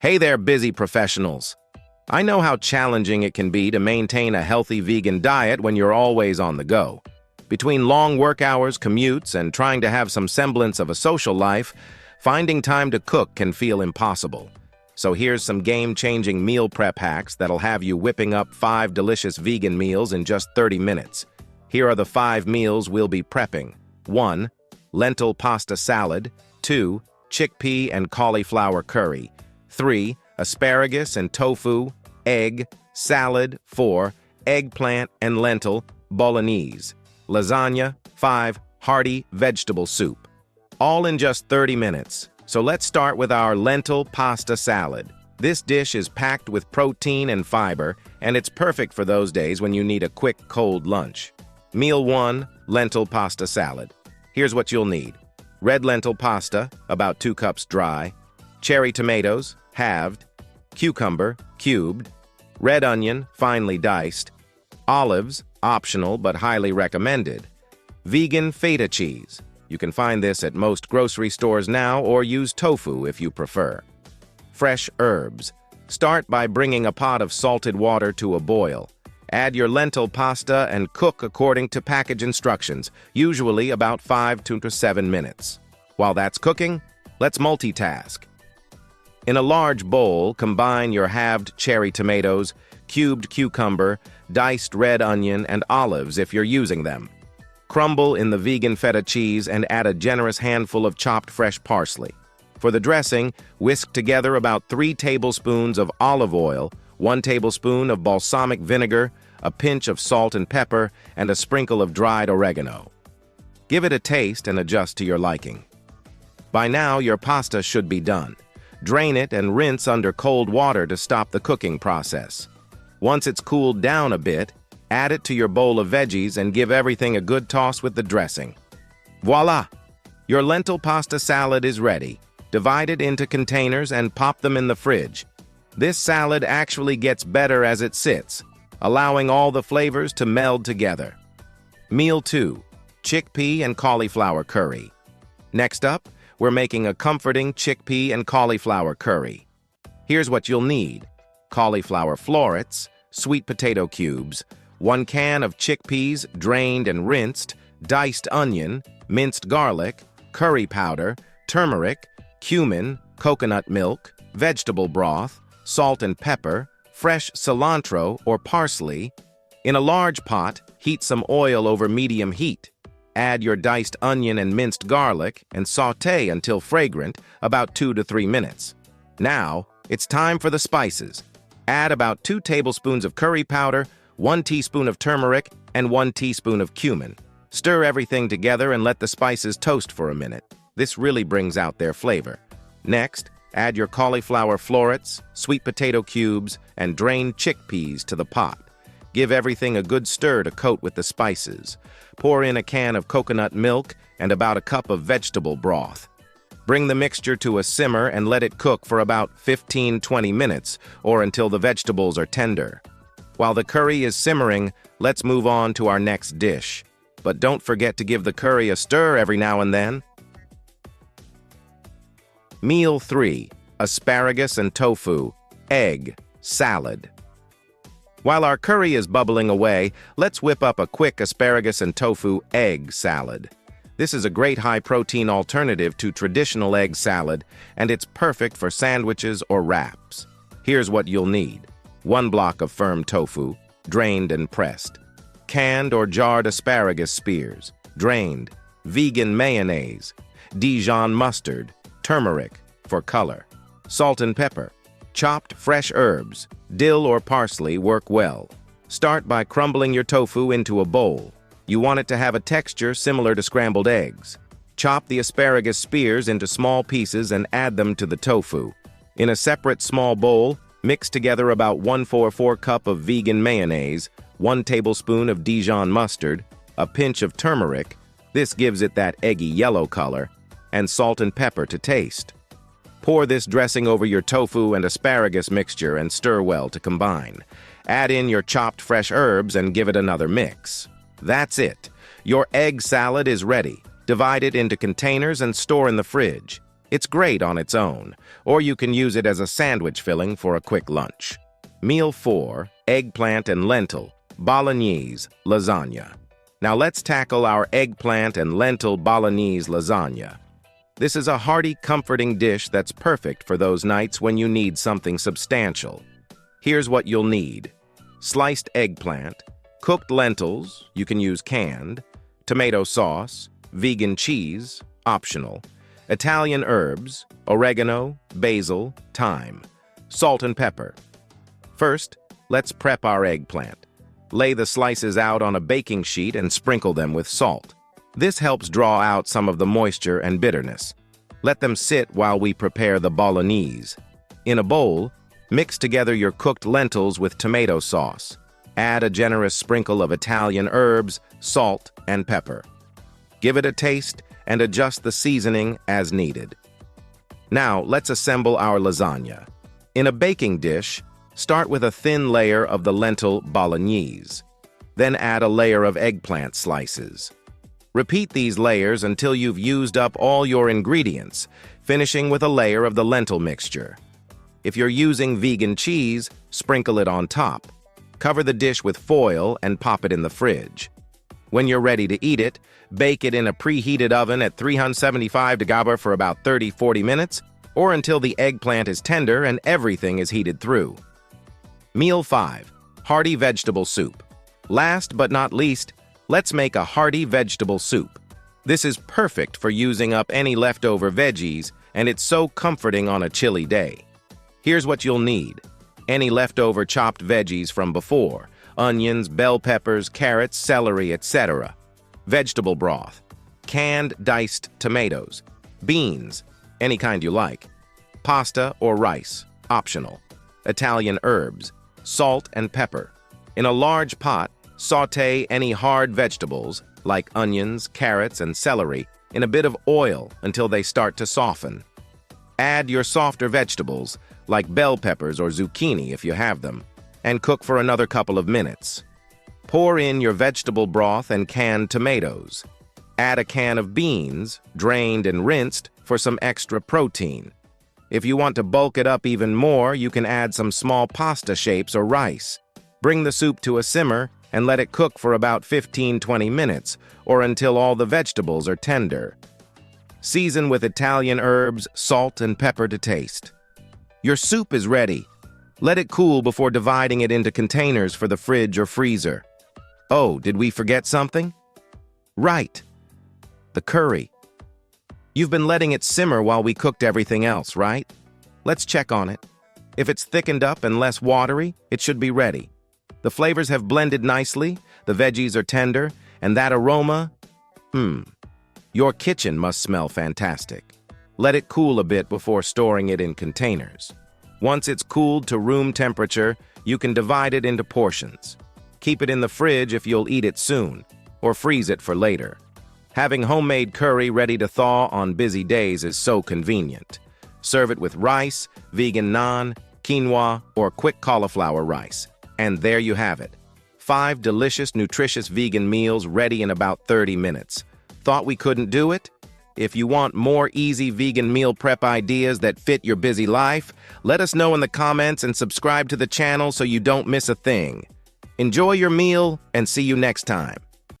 Hey there, busy professionals. I know how challenging it can be to maintain a healthy vegan diet when you're always on the go. Between long work hours, commutes, and trying to have some semblance of a social life, finding time to cook can feel impossible. So here's some game-changing meal prep hacks that'll have you whipping up 5 delicious vegan meals in just 30 minutes. Here are the 5 meals we'll be prepping. 1. Lentil pasta salad. 2. Chickpea and cauliflower curry. 3. Asparagus and tofu, egg, salad. 4. Eggplant and lentil, bolognese. Lasagna. 5. Hearty vegetable soup. All in just 30 minutes. So let's start with our lentil pasta salad. This dish is packed with protein and fiber, and it's perfect for those days when you need a quick cold lunch. Meal 1, lentil pasta salad. Here's what you'll need. Red lentil pasta, about 2 cups dry. Cherry tomatoes, halved. Cucumber, cubed. Red onion, finely diced. Olives, optional but highly recommended. Vegan feta cheese. You can find this at most grocery stores now, or use tofu if you prefer. Fresh herbs. Start by bringing a pot of salted water to a boil. Add your lentil pasta and cook according to package instructions, usually about 5 to 7 minutes. While that's cooking, let's multitask. In a large bowl, combine your halved cherry tomatoes, cubed cucumber, diced red onion, and olives if you're using them. Crumble in the vegan feta cheese and add a generous handful of chopped fresh parsley. For the dressing, whisk together about 3 tablespoons of olive oil, 1 tablespoon of balsamic vinegar, a pinch of salt and pepper, and a sprinkle of dried oregano. Give it a taste and adjust to your liking. By now, your pasta should be done. Drain it and rinse under cold water to stop the cooking process. Once it's cooled down a bit, add it to your bowl of veggies and give everything a good toss with the dressing. Voila! Your lentil pasta salad is ready. Divide it into containers and pop them in the fridge. This salad actually gets better as it sits, allowing all the flavors to meld together. Meal 2. Chickpea and cauliflower curry. Next up, we're making a comforting chickpea and cauliflower curry. Here's what you'll need. Cauliflower florets, sweet potato cubes, 1 can of chickpeas drained and rinsed, diced onion, minced garlic, curry powder, turmeric, cumin, coconut milk, vegetable broth, salt and pepper, fresh cilantro or parsley. In a large pot, heat some oil over medium heat. Add your diced onion and minced garlic and sauté until fragrant, about 2 to 3 minutes. Now, it's time for the spices. Add about 2 tablespoons of curry powder, 1 teaspoon of turmeric, and 1 teaspoon of cumin. Stir everything together and let the spices toast for a minute. This really brings out their flavor. Next, add your cauliflower florets, sweet potato cubes, and drained chickpeas to the pot. Give everything a good stir to coat with the spices. Pour in a can of coconut milk and about a cup of vegetable broth. Bring the mixture to a simmer and let it cook for about 15-20 minutes, or until the vegetables are tender. While the curry is simmering, let's move on to our next dish. But don't forget to give the curry a stir every now and then. Meal 3. Asparagus and tofu, egg, salad. While our curry is bubbling away, let's whip up a quick asparagus and tofu egg salad. This is a great high-protein alternative to traditional egg salad, and it's perfect for sandwiches or wraps. Here's what you'll need. 1 block of firm tofu, drained and pressed. Canned or jarred asparagus spears, drained. Vegan mayonnaise. Dijon mustard. Turmeric, for color. Salt and pepper. Chopped fresh herbs, dill or parsley work well. Start by crumbling your tofu into a bowl. You want it to have a texture similar to scrambled eggs. Chop the asparagus spears into small pieces and add them to the tofu. In a separate small bowl, mix together about 1/4 cup of vegan mayonnaise, 1 tablespoon of Dijon mustard, a pinch of turmeric, this gives it that eggy yellow color, and salt and pepper to taste. Pour this dressing over your tofu and asparagus mixture and stir well to combine. Add in your chopped fresh herbs and give it another mix. That's it. Your egg salad is ready. Divide it into containers and store in the fridge. It's great on its own, or you can use it as a sandwich filling for a quick lunch. Meal 4, eggplant and lentil, bolognese, lasagna. Now let's tackle our eggplant and lentil bolognese lasagna. This is a hearty, comforting dish that's perfect for those nights when you need something substantial. Here's what you'll need: sliced eggplant, cooked lentils, you can use canned, tomato sauce, vegan cheese, optional, Italian herbs, oregano, basil, thyme, salt and pepper. First, let's prep our eggplant. Lay the slices out on a baking sheet and sprinkle them with salt. This helps draw out some of the moisture and bitterness. Let them sit while we prepare the bolognese. In a bowl, mix together your cooked lentils with tomato sauce. Add a generous sprinkle of Italian herbs, salt, and pepper. Give it a taste and adjust the seasoning as needed. Now, let's assemble our lasagna. In a baking dish, start with a thin layer of the lentil bolognese. Then add a layer of eggplant slices. Repeat these layers until you've used up all your ingredients, finishing with a layer of the lentil mixture. If you're using vegan cheese, sprinkle it on top. Cover the dish with foil and pop it in the fridge. When you're ready to eat it, bake it in a preheated oven at 375 degrees for about 30-40 minutes, or until the eggplant is tender and everything is heated through. Meal 5, hearty vegetable soup. Last but not least, let's make a hearty vegetable soup. This is perfect for using up any leftover veggies, and it's so comforting on a chilly day. Here's what you'll need: any leftover chopped veggies from before, onions, bell peppers, carrots, celery, etc. Vegetable broth, canned diced tomatoes, beans, any kind you like, pasta or rice, optional, Italian herbs, salt and pepper. In a large pot, sauté any hard vegetables, like onions, carrots, and celery, in a bit of oil until they start to soften. Add your softer vegetables, like bell peppers or zucchini if you have them, and cook for another couple of minutes. Pour in your vegetable broth and canned tomatoes. Add a can of beans, drained and rinsed, for some extra protein. If you want to bulk it up even more, you can add some small pasta shapes or rice. Bring the soup to a simmer and let it cook for about 15-20 minutes, or until all the vegetables are tender. Season with Italian herbs, salt, and pepper to taste. Your soup is ready. Let it cool before dividing it into containers for the fridge or freezer. Oh, did we forget something? Right, the curry. You've been letting it simmer while we cooked everything else, right? Let's check on it. If it's thickened up and less watery, it should be ready. The flavors have blended nicely, the veggies are tender, and that aroma, your kitchen must smell fantastic. Let it cool a bit before storing it in containers. Once it's cooled to room temperature, you can divide it into portions. Keep it in the fridge if you'll eat it soon, or freeze it for later. Having homemade curry ready to thaw on busy days is so convenient. Serve it with rice, vegan naan, quinoa, or quick cauliflower rice. And there you have it. 5 delicious, nutritious vegan meals ready in about 30 minutes. Thought we couldn't do it? If you want more easy vegan meal prep ideas that fit your busy life, let us know in the comments and subscribe to the channel so you don't miss a thing. Enjoy your meal and see you next time.